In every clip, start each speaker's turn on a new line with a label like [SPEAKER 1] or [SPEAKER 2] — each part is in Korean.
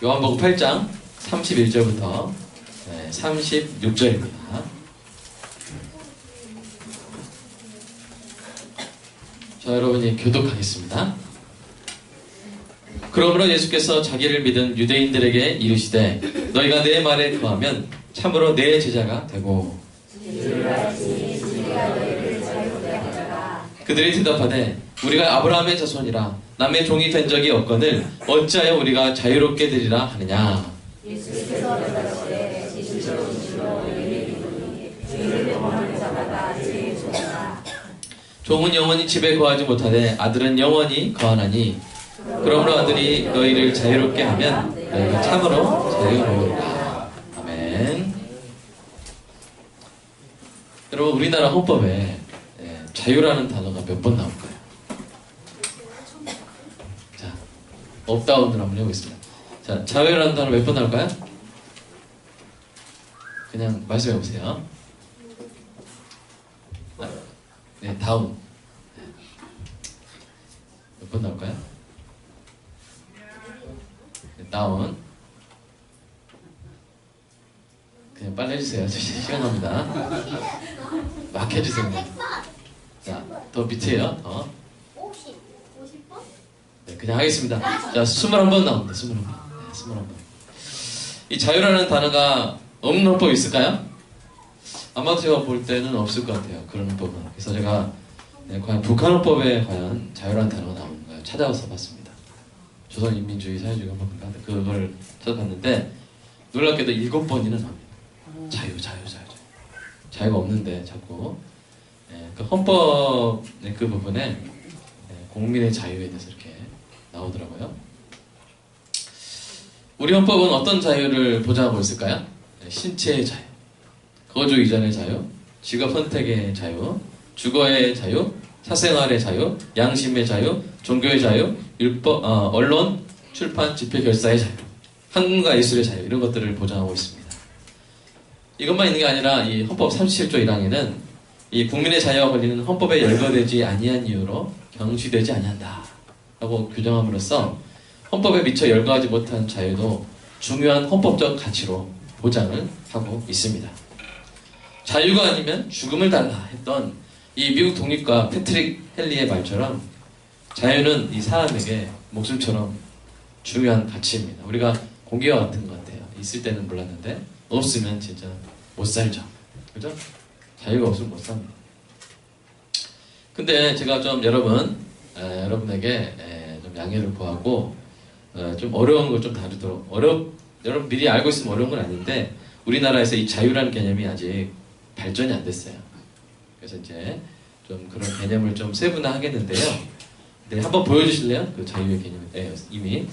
[SPEAKER 1] 요한복음 8장 31절부터 36절입니다. 자, 여러분이 교독하겠습니다. 그러므로 예수께서 자기를 믿은 유대인들에게 이르시되 너희가 내 말에 거하면 참으로 내 제자가 되고 그들이 대답하되 우리가 아브라함의 자손이라 남의 종이 된 적이 없거늘 어찌하여 우리가 자유롭게 되리라 하느냐.
[SPEAKER 2] 예수께서 대답하시되 진실로 진실로 너희에게 이르노니 주인을 영원히 잡아가 제일 좋으나
[SPEAKER 1] 종은 영원히 집에 거하지 못하되 아들은 영원히 거하나니 그러므로 아들이 너희를 자유롭게 하면 너희가 참으로 자유로우리라. 아멘. 여러분, 우리나라 헌법에 자유라는 단어가 몇 번 나올까요? 자, 업다운을 한번 해보겠습니다. 자, 자유라는 단어 몇 번 나올까요? 그냥 말씀해보세요. 네, 다운. 몇 번 나올까요? 네, 다운. 그냥 빨리 해주세요. 저 시간 갑니다. 막 해주세요. 자, 더 밑에요. 더.
[SPEAKER 2] 50번?
[SPEAKER 1] 네, 그냥 하겠습니다. 자, 21번 나옵니다. 21번. 네, 21번. 이 자유라는 단어가 없는 헌법이 있을까요? 아마도 제가 볼 때는 없을 것 같아요. 그런 헌법은. 그래서 제가 과연 북한 헌법에 과연 자유라는 단어가 나오는가요? 찾아서 봤습니다. 조선인민주의 사회주의 헌법인가? 그걸 찾아봤는데 놀랍게도 7번이나 나옵니다. 자유. 자유가 없는데 자꾸 그 헌법 그 부분에 공민의 자유에 대해서 이렇게 나오더라고요. 우리 헌법은 어떤 자유를 보장하고 있을까요? 신체의 자유, 거주 이전의 자유, 직업 선택의 자유, 주거의 자유, 사생활의 자유, 양심의 자유, 종교의 자유, 율법, 언론, 출판, 집회, 결사의 자유, 학문과 예술의 자유, 이런 것들을 보장하고 있습니다. 이것만 있는 게 아니라 이 헌법 37조 1항에는 이 국민의 자유와 권리는 헌법에 열거되지 아니한 이유로 경시되지 아니한다 라고 규정함으로써 헌법에 미처 열거하지 못한 자유도 중요한 헌법적 가치로 보장을 하고 있습니다. 자유가 아니면 죽음을 달라 했던 이 미국 독립가 패트릭 헨리의 말처럼 자유는 이 사람에게 목숨처럼 중요한 가치입니다. 우리가 공기와 같은 것 같아요. 있을 때는 몰랐는데 없으면 진짜 못 살죠. 그죠? 자유가 없으면 못 삽니다. 근데 제가 좀 여러분에게 좀 양해를 구하고 좀 어려운 걸 좀 다루도록 여러분 미리 알고 있으면 어려운 건 아닌데 우리나라에서 이 자유라는 개념이 아직 발전이 안 됐어요. 그래서 이제 좀 그런 개념을 좀 세분화하겠는데요. 네, 한번 보여주실래요? 그 자유의 개념. 네, 이미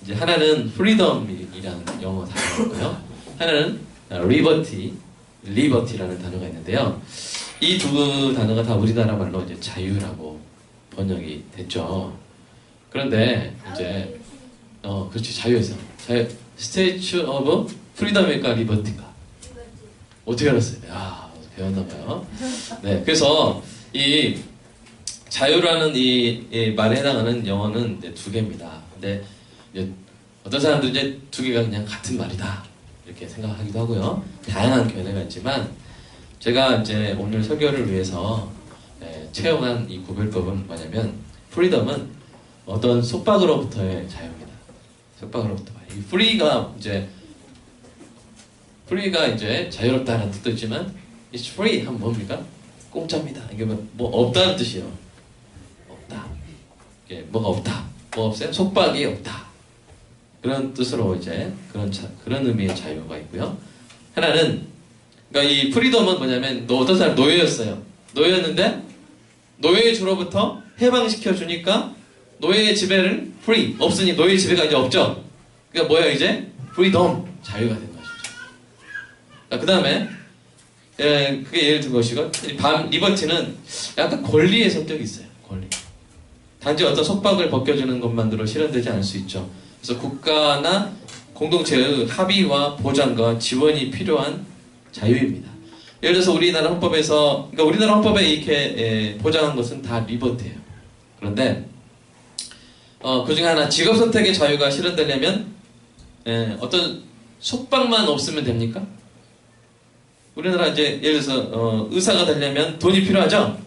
[SPEAKER 1] 이제 하나는 freedom이라는 영어 단어고요. 하나는 liberty라는 단어가 있는데요. 이 두 단어가 다 우리나라 말로 이제 자유라고 번역이 됐죠. 그런데 이제 그렇지, 자유에서 Statue of Freedom일까 Liberty일까? 어떻게 알았어요? 배웠나봐요. 네, 그래서 이 자유라는 이 말에 해당하는 영어는 이제 두 개입니다. 근데 이제 어떤 사람들은 이제 두 개가 그냥 같은 말이다 이렇게 생각하기도 하고요. 다양한 견해가 있지만 제가 이제 오늘 설교를 위해서 채용한 이 구별법은 뭐냐면 프리덤은 어떤 속박으로부터의 자유입니다. 속박으로부터. 이 프리가 이제 자유롭다는 뜻도 있지만 it's free 하면 뭡니까? 공짜입니다. 이게 뭐 없다는 뜻이에요. 없다. 이게 뭐가 없다. 뭐 없어요? 속박이 없다. 그런 뜻으로 이제 그런 의미의 자유가 있고요. 하나는 그러니까 이 프리덤은 뭐냐면 어떤 사람 노예였어요. 노예였는데 노예의 주로부터 해방시켜 주니까 노예의 지배를 free 없으니 노예의 지배가 이제 없죠. 그러니까 뭐야 이제 프리덤 자유가 된 것이죠. 그 다음에 그게 예를 든 것이고 리버티는 약간 권리의 성격이 있어요. 권리. 단지 어떤 속박을 벗겨주는 것만으로 실현되지 않을 수 있죠. 그래서 국가나 공동체의 합의와 보장과 지원이 필요한 자유입니다. 예를 들어서 우리나라 헌법에서, 그러니까 우리나라 헌법에 이렇게 보장한 것은 다 리버티예요. 그런데 그 중에 하나 직업 선택의 자유가 실현되려면 어떤 속박만 없으면 됩니까? 우리나라 이제 예를 들어서 의사가 되려면 돈이 필요하죠.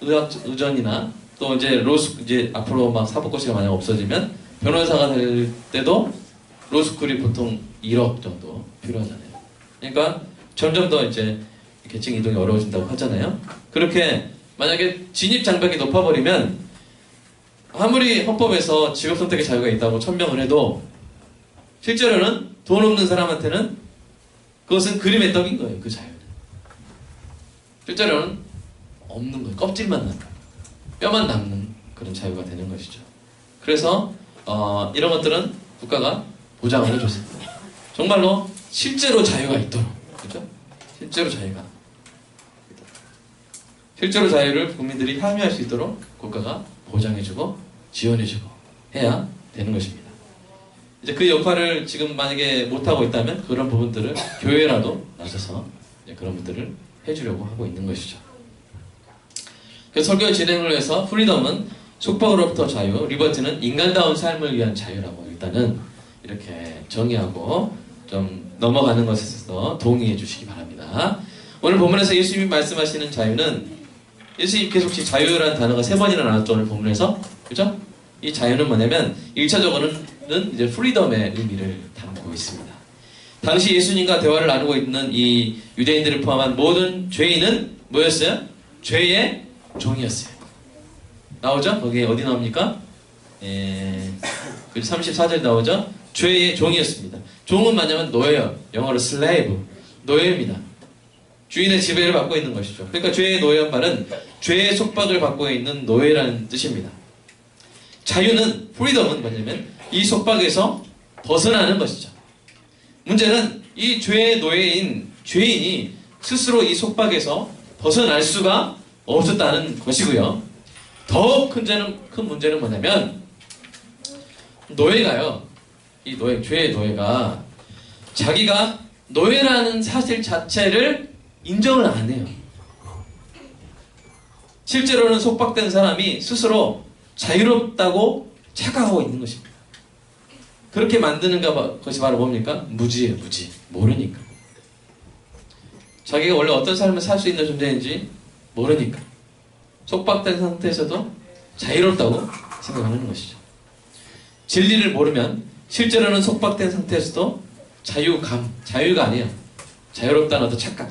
[SPEAKER 1] 의전이나 또 이제 이제 앞으로 막 사법고시가 만약 없어지면 변호사가 될 때도 로스쿨이 보통 1억 정도 필요하잖아요. 그러니까 점점 더 이제 계층 이동이 어려워진다고 하잖아요. 그렇게 만약에 진입 장벽이 높아버리면 아무리 헌법에서 직업 선택의 자유가 있다고 천명을 해도 실제로는 돈 없는 사람한테는 그것은 그림의 떡인 거예요. 그 자유는. 실제로는 없는 거예요. 껍질만 남는, 뼈만 남는 그런 자유가 되는 것이죠. 그래서 이런 것들은 국가가 보장을 해줬습니다. 정말로 실제로 자유가 있도록, 그렇죠? 실제로 자유를 국민들이 향유할 수 있도록 국가가 보장해주고 지원해주고 해야 되는 것입니다. 이제 그 역할을 지금 만약에 못하고 있다면 그런 부분들을 교회라도 나서서 그런 것들을 해주려고 하고 있는 것이죠. 그래서 설교 진행을 해서 프리덤은 속박으로부터 자유, 리버티는 인간다운 삶을 위한 자유라고 일단은 이렇게 정의하고 좀 넘어가는 것에 있어서 동의해 주시기 바랍니다. 오늘 본문에서 예수님이 말씀하시는 자유는 예수님 계속 자유라는 단어가 3번이나 나왔죠. 오늘 본문에서. 그죠? 이 자유는 뭐냐면 1차적으로는 이제 프리덤의 의미를 담고 있습니다. 당시 예수님과 대화를 나누고 있는 이 유대인들을 포함한 모든 죄인은 뭐였어요? 죄의 종이었어요. 나오죠? 거기 어디 나옵니까? 34절 나오죠? 죄의 종이었습니다. 종은 뭐냐면 노예요. 영어로 slave, 노예입니다. 주인의 지배를 받고 있는 것이죠. 그러니까 죄의 노예한 말은 죄의 속박을 받고 있는 노예라는 뜻입니다. 자유는, 프리덤은 뭐냐면 이 속박에서 벗어나는 것이죠. 문제는 이 죄의 노예인 죄인이 스스로 이 속박에서 벗어날 수가 없었다는 것이고요. 더 큰 문제는 뭐냐면 노예가요, 이 노예, 죄의 노예가 자기가 노예라는 사실 자체를 인정을 안 해요. 실제로는 속박된 사람이 스스로 자유롭다고 착각하고 있는 것입니다. 그렇게 만드는 것이 바로 뭡니까? 무지예요, 무지. 모르니까. 자기가 원래 어떤 삶을 살 수 있는 존재인지 모르니까. 속박된 상태에서도 자유롭다고 생각하는 것이죠. 진리를 모르면 실제로는 속박된 상태에서도 자유가 아니에요. 자유롭다는 어떤 착각,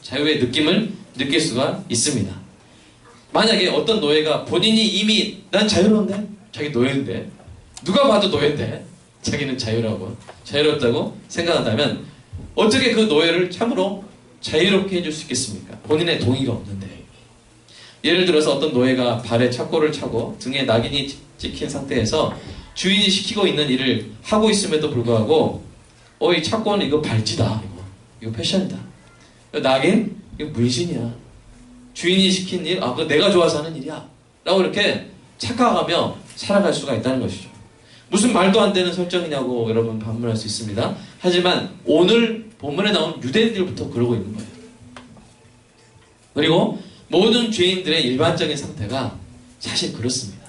[SPEAKER 1] 자유의 느낌을 느낄 수가 있습니다. 만약에 어떤 노예가 본인이 이미 난 자유로운데? 자기 노예인데? 누가 봐도 노예인데? 자기는 자유롭다고 생각한다면 어떻게 그 노예를 참으로 자유롭게 해줄 수 있겠습니까? 본인의 동의가 없는데. 예를 들어서 어떤 노예가 발에 착고를 차고 등에 낙인이 찍힌 상태에서 주인이 시키고 있는 일을 하고 있음에도 불구하고 이 착고는 이거 발찌다, 이거 패션이다, 낙인? 이거 문신이야, 주인이 시킨 일, 그거 내가 좋아서 하는 일이야 라고 이렇게 착각하며 살아갈 수가 있다는 것이죠. 무슨 말도 안 되는 설정이냐고 여러분 반문할 수 있습니다. 하지만 오늘 본문에 나온 유대인들부터 그러고 있는 거예요. 그리고 모든 죄인들의 일반적인 상태가 사실 그렇습니다.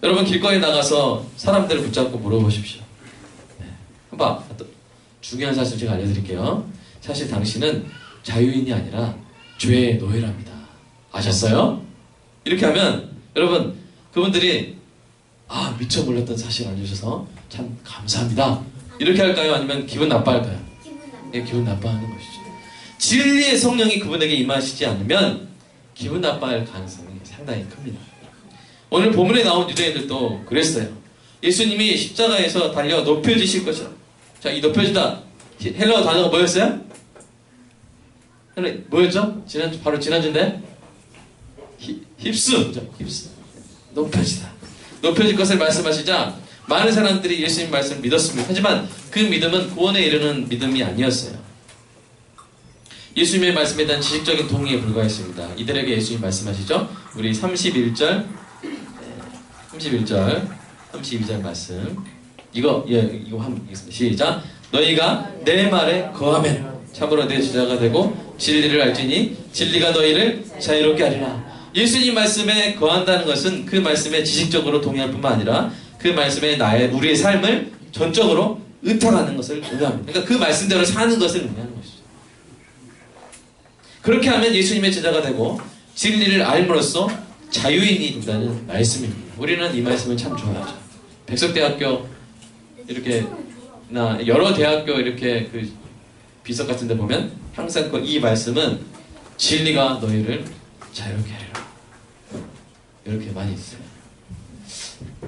[SPEAKER 1] 여러분 길거리에 나가서 사람들을 붙잡고 물어보십시오. 한번 중요한 사실 제가 알려드릴게요. 사실 당신은 자유인이 아니라 죄의 노예랍니다. 아셨어요? 이렇게 하면 여러분 그분들이 미처 몰랐던 사실 알려주셔서 참 감사합니다 이렇게 할까요? 아니면 기분 나빠할까요? 기분 나빠하는 것이죠. 진리의 성령이 그분에게 임하시지 않으면 기분 나빠할 가능성이 상당히 큽니다. 오늘 본문에 나온 유대인들도 그랬어요. 예수님이 십자가에서 달려 높여지실 것이라. 자, 이 높여지다 헬라어 단어가 뭐였어요? 뭐였죠? 바로 지난주인데 힙스. 높여질 것을 말씀하시자 많은 사람들이 예수님 말씀을 믿었습니다. 하지만 그 믿음은 구원에 이르는 믿음이 아니었어요. 예수님의 말씀에 대한 지식적인 동의에 불과했습니다. 이들에게 예수님 말씀하시죠. 우리 31절 32절 말씀 이거 한번 읽겠습니다. 시작. 너희가 내 말에 거하면 참으로 내 제자가 되고 진리를 알지니 진리가 너희를 자유롭게 하리라. 예수님 말씀에 거한다는 것은 그 말씀에 지식적으로 동의할 뿐만 아니라 그 말씀에 우리의 삶을 전적으로 의탁하는 것을 의미합니다. 그러니까 그 말씀대로 사는 것을 의미하는 것이죠. 그렇게 하면 예수님의 제자가 되고 진리를 알므로써 자유인이 된다는 말씀입니다. 우리는 이 말씀을 참 좋아하죠. 백석대학교 이렇게 나 여러 대학교 이렇게 그 비석 같은 데 보면 항상 이 말씀은 진리가 너희를 자유롭게 하리라 이렇게 많이 있어요.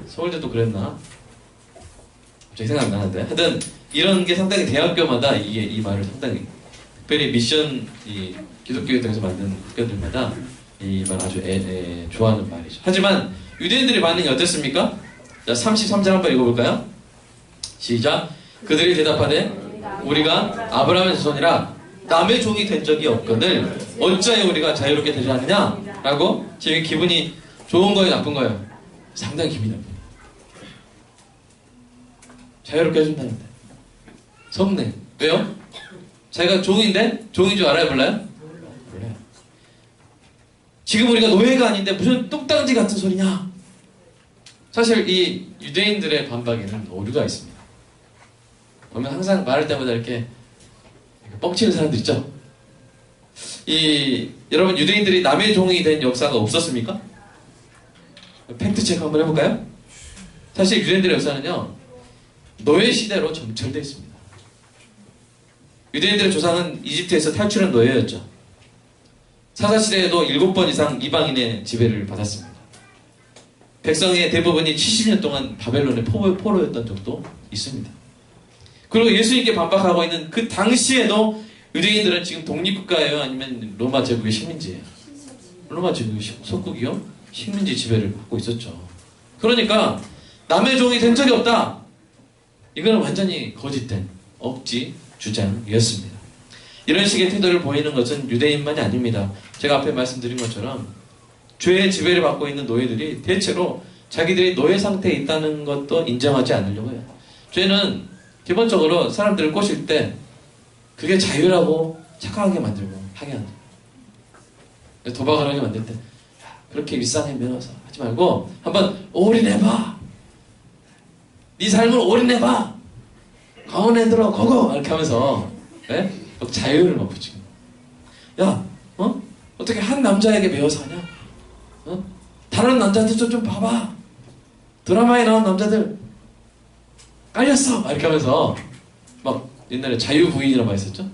[SPEAKER 1] 서울대도 그랬나? 갑자기 생각 안 나는데 하여튼 이런 게 상당히 대학교마다 이 말을 상당히 특별히 미션 이 기독교에 통해서 만든 학교들마다 이 말 아주 좋아하는 말이죠. 하지만 유대인들의 반응이 어땠습니까? 자, 33절 한번 읽어볼까요? 시작. 그들이 대답하되 우리가 아브라함의 자손이라 남의 종이 된 적이 없거늘 어찌하여 우리가 자유롭게 되지 않느냐? 라고 지금 기분이 좋은 거예요, 나쁜 거예요? 상당히 기분이 나쁘요. 자유롭게 해준다는데 성내. 왜요? 자기가 종인데? 종인 줄 알아요, 몰라요? 몰라요. 지금 우리가 노예가 아닌데 무슨 똥땅지 같은 소리냐? 사실 이 유대인들의 반박에는 오류가 있습니다. 보면 항상 말할 때마다 이렇게 뻥치는 사람들 있죠? 여러분 유대인들이 남의 종이 된 역사가 없었습니까? 팩트체크 한번 해볼까요? 사실 유대인들의 역사는요 노예 시대로 점철되어 있습니다. 유대인들의 조상은 이집트에서 탈출한 노예였죠. 사사시대에도 7번 이상 이방인의 지배를 받았습니다. 백성의 대부분이 70년 동안 바벨론의 포로였던 적도 있습니다. 그리고 예수님께 반박하고 있는 그 당시에도 유대인들은 지금 독립국가예요? 아니면 로마 제국의 식민지예요? 로마 제국의 속국이요? 식민지 지배를 받고 있었죠. 그러니까 남의 종이 된 적이 없다. 이거는 완전히 거짓된 억지 주장이었습니다. 이런 식의 태도를 보이는 것은 유대인만이 아닙니다. 제가 앞에 말씀드린 것처럼 죄의 지배를 받고 있는 노예들이 대체로 자기들이 노예 상태에 있다는 것도 인정하지 않으려고 해요. 죄는 기본적으로 사람들을 꼬실 때 그게 자유라고 착각하게 만들고 하게 한다. 도박을 하게 만들 때 그렇게 일상에 매너서 하지 말고 한번 올인해봐. 네 삶을 올인해봐. 강원에 들어 고고 이렇게 하면서 네? 자유를 막 붙이고 야 어떻게 한 남자에게 매여서 하냐? 다른 남자들 좀 봐봐. 드라마에 나온 남자들 깔렸어 막 이렇게 하면서 막 옛날에 자유부인이라고 말 했었죠?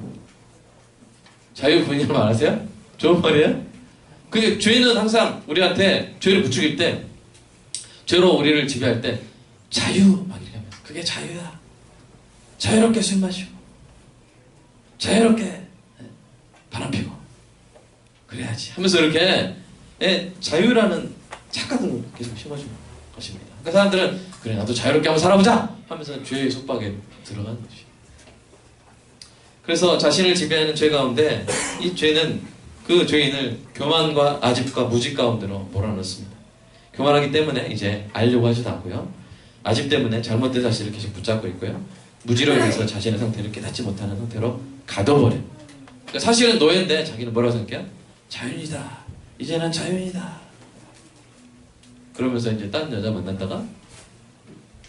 [SPEAKER 1] 자유부인이라고 말 아세요? 좋은 말이에요? 근데 죄는 항상 우리한테 죄를 부추길 때 죄로 우리를 지배할 때 자유 막 이렇게 하면서 그게 자유야. 자유롭게 술 마시고 자유롭게 바람 피고 그래야지 하면서 이렇게 자유라는 착각을 계속 심어주는 것입니다. 그러니까 사람들은 그래 나도 자유롭게 한번 살아보자 하면서 죄의 속박에 들어가는 것이죠. 그래서 자신을 지배하는 죄 가운데 이 죄는 그 죄인을 교만과 아집과 무지 가운데로 몰아넣습니다. 교만하기 때문에 이제 알려고 하지도 않고요. 아집 때문에 잘못된 사실을 계속 붙잡고 있고요. 무지로 인해서 자신의 상태를 깨닫지 못하는 상태로 가둬버려요. 그러니까 사실은 노예인데 자기는 뭐라고 생각해요? 자유인이다. 이제는 자유인이다. 그러면서 이제 딴 여자 만났다가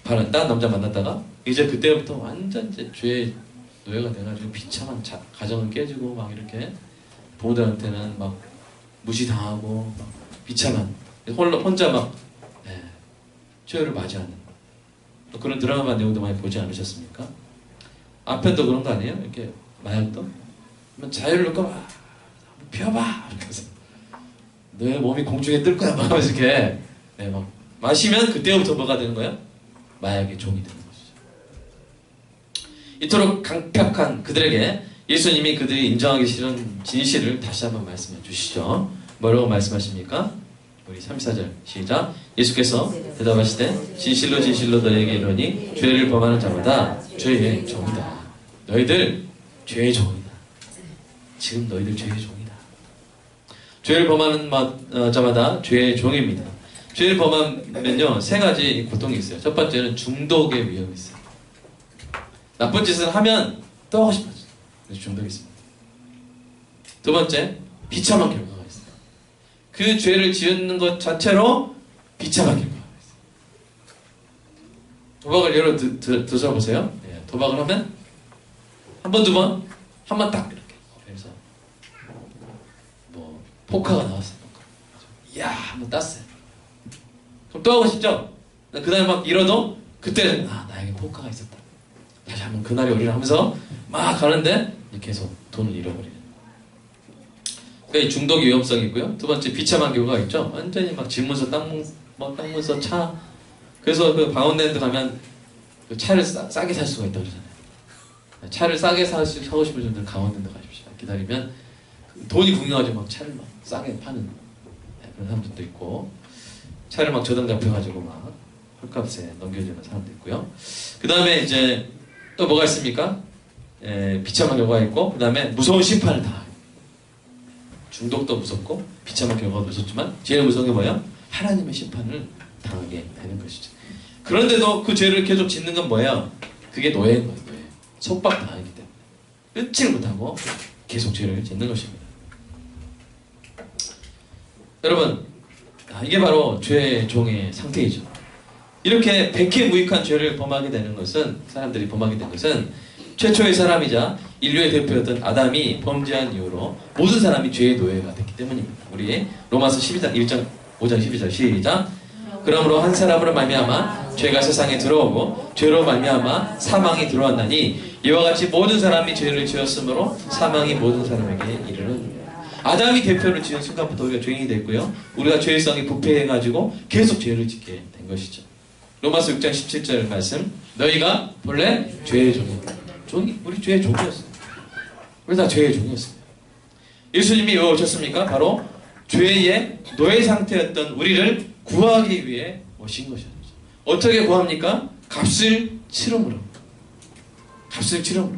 [SPEAKER 1] 딴 남자 만났다가 이제 그때부터 완전 이제 죄의 노예가 돼가지고 비참한 가정은 깨지고 막 이렇게 부모들한테는 막 무시당하고 막 비참한 혼자 막 죄를 맞이하는 또 그런 드라마 내용도 많이 보지 않으셨습니까? 앞에도 그런 거 아니에요? 이렇게 마약도 자유를 놓고 피워봐 이렇게 해서 너의 몸이 공중에 뜰 거야 막 하면서 이렇게 막 마시면 그때부터 뭐가 되는 거야? 마약의 종이 되는 것이죠. 이토록 강력한 그들에게 예수님이 그들이 인정하기 싫은 진실을 다시 한번 말씀해 주시죠. 뭐라고 말씀하십니까? 우리 34절 시작. 예수께서 대답하시되 진실로 진실로 너에게 이르노니 죄를 범하는 자마다 죄의 종이다. 너희들 죄의 종이다. 지금 너희들 죄의 종이다. 죄를 범하는 자마다 죄의 종입니다. 죄를 범하면요 3가지 고통이 있어요. 첫 번째는 중독의 위험이 있어요. 나쁜 짓을 하면 또 하고 싶어져. 그래서 중독이 있습니다. 두 번째 비참한 결과가 있어요. 그 죄를 지은 것 자체로 비참한 결과가 있어요. 도박을 예로 드셔보세요. 예, 도박을 하면 한 번, 두 번, 한 번 딱 이렇게. 그래서 뭐 포카가 나왔어요. 이야, 한 번 땄어요. 그럼 또 하고 싶죠? 그 다음에 막 잃어도 그때는 나에게 포카가 있었다. 다시 한번 그날이 오리라 하면서 막 가는데 계속 돈을 잃어버리는. 그러니까 이 중독의 위험성이 있고요. 두 번째 비참한 경우가 있죠. 완전히 막 집문서, 땅문서, 차. 그래서 그 방언랜드 가면 그 차를 싸게 살 수가 있다고 그러잖아요. 차를 싸게 사고 싶은 분들은 강원랜드 가십시오. 기다리면 돈이 궁금하죠. 막 차를 막 싸게 파는 그런 사람들도 있고, 차를 막 저당 잡혀가지고 막 헐값에 넘겨주는 사람도 있고요. 그 다음에 이제 또 뭐가 있습니까? 비참한 결과가 있고, 그 다음에 무서운 심판을 당하고. 중독도 무섭고 비참한 결과도 무섭지만 제일 무서운 게 뭐예요? 하나님의 심판을 당하게 되는 것이죠. 그런데도 그 죄를 계속 짓는 건 뭐예요? 그게 노예인 거예요. 속박 당하기 때문에 끊지를 못하고 계속 죄를 짓는 것입니다. 여러분, 이게 바로 죄의 종의 상태이죠. 이렇게 백해무익한 죄를 범하게 되는 것은, 사람들이 범하게 된 것은 최초의 사람이자 인류의 대표였던 아담이 범죄한 이후로 모든 사람이 죄의 노예가 됐기 때문입니다. 우리 로마서 12장 1장 5장 12절 시작. 그러므로 한 사람으로 말미암아 죄가 세상에 들어오고 죄로 말미암아 사망이 들어왔나니 이와 같이 모든 사람이 죄를 지었으므로 사망이 모든 사람에게 이르느니라. 아담이 대표를 지은 순간부터 우리가 죄인이 됐고요. 우리가 죄성이 부패해가지고 계속 죄를 짓게 된 것이죠. 로마서 6장 17절 말씀. 너희가 본래 죄의 종이었다. 우리 죄의 종이었어요. 우리 다 죄의 종이었습니다. 예수님이 왜 오셨습니까? 바로 죄의 노예 상태였던 우리를 구하기 위해 오신 것이었죠. 어떻게 구합니까? 값을 치름으로. 값을 치름으로.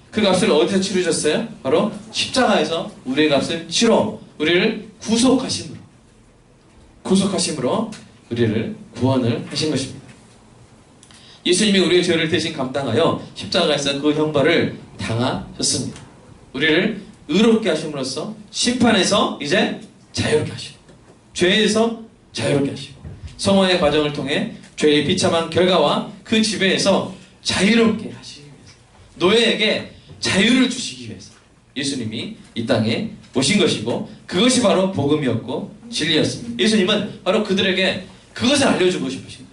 [SPEAKER 1] 그 값을 어디서 치르셨어요? 바로 십자가에서 우리의 값을 치러 우리를 구속하심으로. 구속하심으로 우리를 구원을 하신 것입니다. 예수님이 우리의 죄를 대신 감당하여 십자가에서 그 형벌을 당하셨습니다. 우리를 의롭게 하심으로써 심판에서 이제 자유롭게 하시고, 죄에서 자유롭게 하시고, 성화의 과정을 통해 죄의 비참한 결과와 그 지배에서 자유롭게 하시기 위해서, 노예에게 자유를 주시기 위해서 예수님이 이 땅에 오신 것이고, 그것이 바로 복음이었고 진리였습니다. 예수님은 바로 그들에게 그것을 알려주고 싶으신 거예요.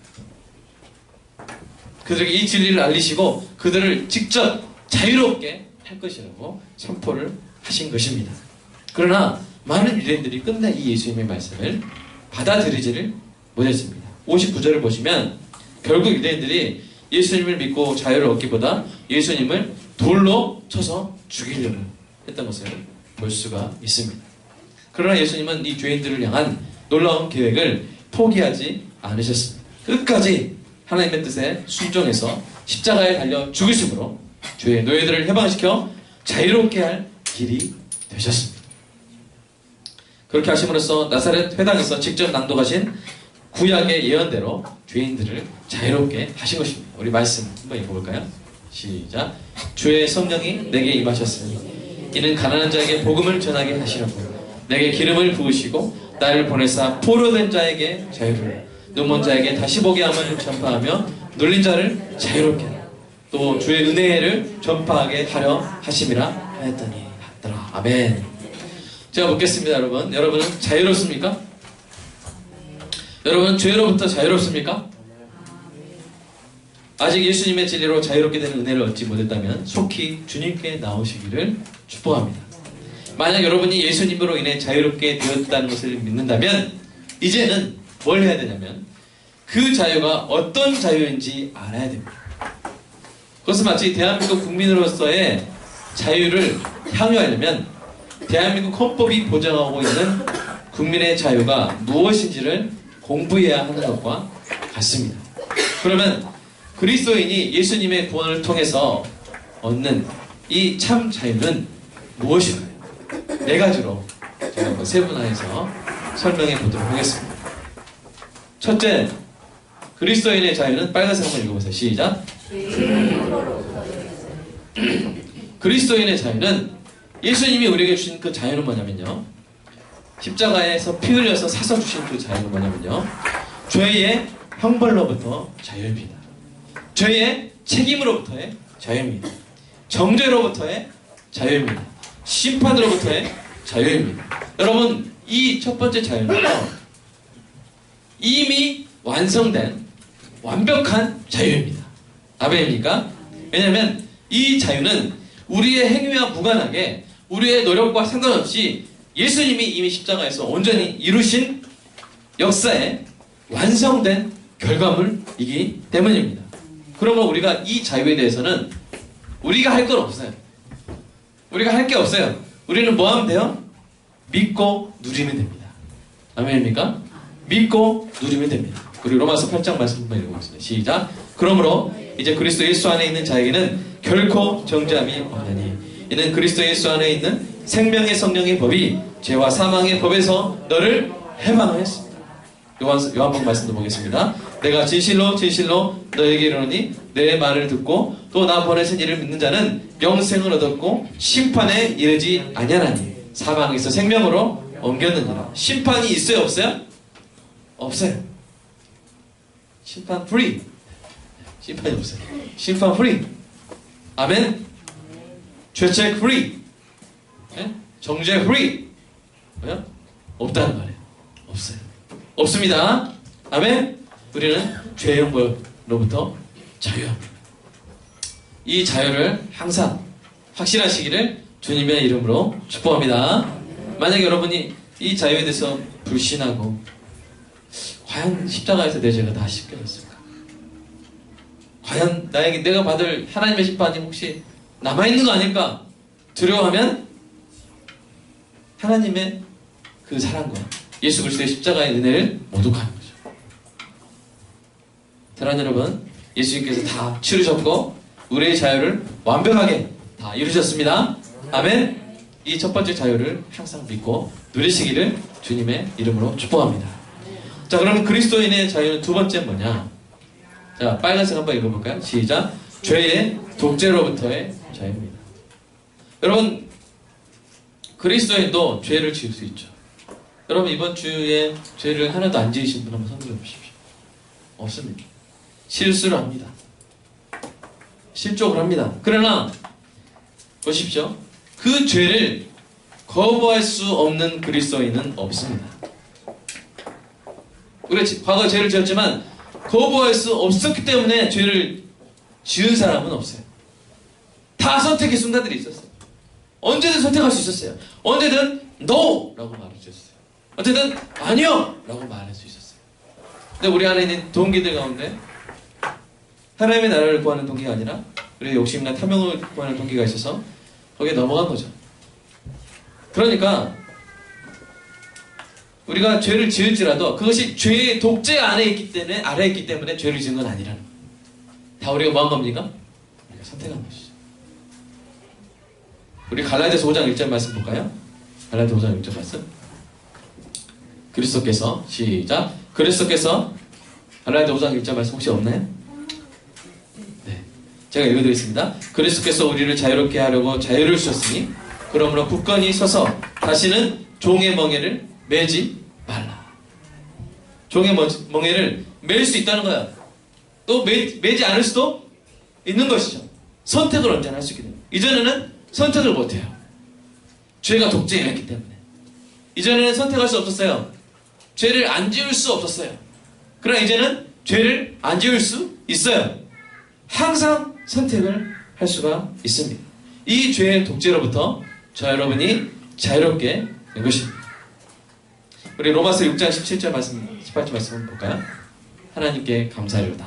[SPEAKER 1] 그들에게 이 진리를 알리시고 그들을 직접 자유롭게 할 것이라고 선포를 하신 것입니다. 그러나 많은 유대인들이 끝내 이 예수님의 말씀을 받아들이지를 못했습니다. 59절을 보시면 결국 유대인들이 예수님을 믿고 자유를 얻기보다 예수님을 돌로 쳐서 죽이려고 했던 것을 볼 수가 있습니다. 그러나 예수님은 이 죄인들을 향한 놀라운 계획을 포기하지 않으셨습니다. 끝까지 하나님의 뜻에 순종해서 십자가에 달려 죽으심으로 죄의 노예들을 해방시켜 자유롭게 할 길이 되셨습니다. 그렇게 하심으로써 나사렛 회당에서 직접 낭독하신 구약의 예언대로 죄인들을 자유롭게 하신 것입니다. 우리 말씀 한번 읽어볼까요? 시작. 주의 성령이 내게 임하셨으니 이는 가난한 자에게 복음을 전하게 하시려고 내게 기름을 부으시고 나를 보내사 포로된 자에게 자유를, 눈먼 자에게 다시 보게 함을 전파하며 눌린 자를 자유롭게 하라. 또 주의 은혜를 전파하게 하려 하심이라 하였더니 하더라. 아멘. 제가 묻겠습니다. 여러분은 자유롭습니까? 여러분 죄로부터 자유롭습니까? 아직 예수님의 진리로 자유롭게 되는 은혜를 얻지 못했다면 속히 주님께 나오시기를 축복합니다. 만약 여러분이 예수님으로 인해 자유롭게 되었다는 것을 믿는다면 이제는 뭘 해야 되냐면 그 자유가 어떤 자유인지 알아야 됩니다. 그것은 마치 대한민국 국민으로서의 자유를 향유하려면 대한민국 헌법이 보장하고 있는 국민의 자유가 무엇인지를 공부해야 하는 것과 같습니다. 그러면 그리스도인이 예수님의 구원을 통해서 얻는 이 참 자유는 무엇일까요? 네 가지로 제가 한번 세분화해서 설명해 보도록 하겠습니다. 첫째, 그리스도인의 자유는 빨간색 한번 읽어보세요. 시작. 그리스도인의 자유는 예수님이 우리에게 주신 그 자유는 뭐냐면요, 십자가에서 피 흘려서 사서 주신 그 자유는 뭐냐면요, 죄의 형벌로부터 자유입니다. 죄의 책임으로부터의 자유입니다. 정죄로부터의 자유입니다. 심판으로부터의 자유입니다. 여러분, 이 첫 번째 자유는요, 이미 완성된 완벽한 자유입니다. 아멘입니까? 왜냐하면 이 자유는 우리의 행위와 무관하게 우리의 노력과 상관없이 예수님이 이미 십자가에서 온전히 이루신 역사에 완성된 결과물이기 때문입니다. 그러면 우리가 이 자유에 대해서는 우리가 할 건 없어요. 우리가 할 게 없어요. 우리는 뭐 하면 돼요? 믿고 누리면 됩니다. 아멘입니까? 믿고 누리면 됩니다. 우리 로마서 8장 말씀 한번 읽어보겠습니다. 시작. 그러므로 이제 그리스도 예수 안에 있는 자에게는 결코 정죄함이 없나니 이는 그리스도 예수 안에 있는 생명의 성령의 법이 죄와 사망의 법에서 너를 해방하였습니다. 요한복음 말씀도 보겠습니다. 내가 진실로 진실로 너에게 이르노니 내 말을 듣고 또 나 보내신 이를 믿는 자는 영생을 얻었고 심판에 이르지 아니하나니 사망에서 생명으로 옮겼느니라. 심판이 있어요, 없어요? 없어요. 심판 프리. 심판이 없어요. 심판 프리. 아멘. 죄책 프리. 네? 정죄 프리. 뭐야? 없다는 말이에요. 없어요. 없습니다. 아멘. 우리는 죄의 형벌로부터 자유합니다. 이 자유를 항상 확신하시기를 주님의 이름으로 축복합니다. 만약에 여러분이 이 자유에 대해서 불신하고 과연 십자가에서 내 죄가 다 씻겨졌을까? 과연 나에게 내가 받을 하나님의 심판이 혹시 남아있는 거 아닐까? 두려워하면 하나님의 그 사랑과 예수 그리스도의 십자가의 은혜를 모독하는 거죠. 사랑하는 여러분, 예수님께서 다 치르셨고 우리의 자유를 완벽하게 다 이루셨습니다. 아멘. 이 첫 번째 자유를 항상 믿고 누리시기를 주님의 이름으로 축복합니다. 자, 그러면 그리스도인의 자유는 두 번째 뭐냐? 자, 빨간색 한번 읽어볼까요? 시작. 죄의 독재로부터의 자유입니다. 여러분, 그리스도인도 죄를 지을 수 있죠. 여러분, 이번 주에 죄를 하나도 안 지으신 분 한번 손들어 보십시오. 없습니다. 실수를 합니다. 실족을 합니다. 그러나 보십시오. 그 죄를 거부할 수 없는 그리스도인은 없습니다. 우리가 과거에 죄를 지었지만 거부할 수 없었기 때문에 죄를 지은 사람은 없어요. 다 선택의 순간들이 있었어요. 언제든 선택할 수 있었어요. 언제든 NO! 라고 말할 수 있었어요. 언제든 아니요! 라고 말할 수 있었어요. 근데 우리 안에 있는 동기들 가운데 하나님의 나라를 구하는 동기가 아니라 우리의 욕심이나 탐욕을 구하는 동기가 있어서 거기에 넘어간 거죠. 그러니까 우리가 죄를 지을지라도 그것이 죄의 독재 안에 있기 때문에 죄를 지은 건 아니라는 거예요. 다 우리가 뭐 한 겁니까? 우리가 선택한 것이죠. 우리 갈라디아서 5장 1절 말씀 볼까요? 갈라디아서 5장 1절 말씀. 그리스도께서 시작. 그리스도께서 갈라디아서 5장 1절 말씀 혹시 없나요? 네, 제가 읽어드리겠습니다. 그리스도께서 우리를 자유롭게 하려고 자유를 주셨으니 그러므로 굳건히 서서 다시는 종의 멍에를 매지 말라. 종의 멍에를 맬 수 있다는 거야. 또 매지 않을 수도 있는 것이죠. 선택을 언제나 할 수 있게 됩니다. 이전에는 선택을 못해요. 죄가 독재했기 때문에. 이전에는 선택할 수 없었어요. 죄를 안 지을 수 없었어요. 그러나 이제는 죄를 안 지을 수 있어요. 항상 선택을 할 수가 있습니다. 이 죄의 독재로부터 저 여러분이 자유롭게 된 것입니다. 우리 로마서 6장 17절 말씀, 18절 말씀 한번 볼까요? 하나님께 감사하리로다.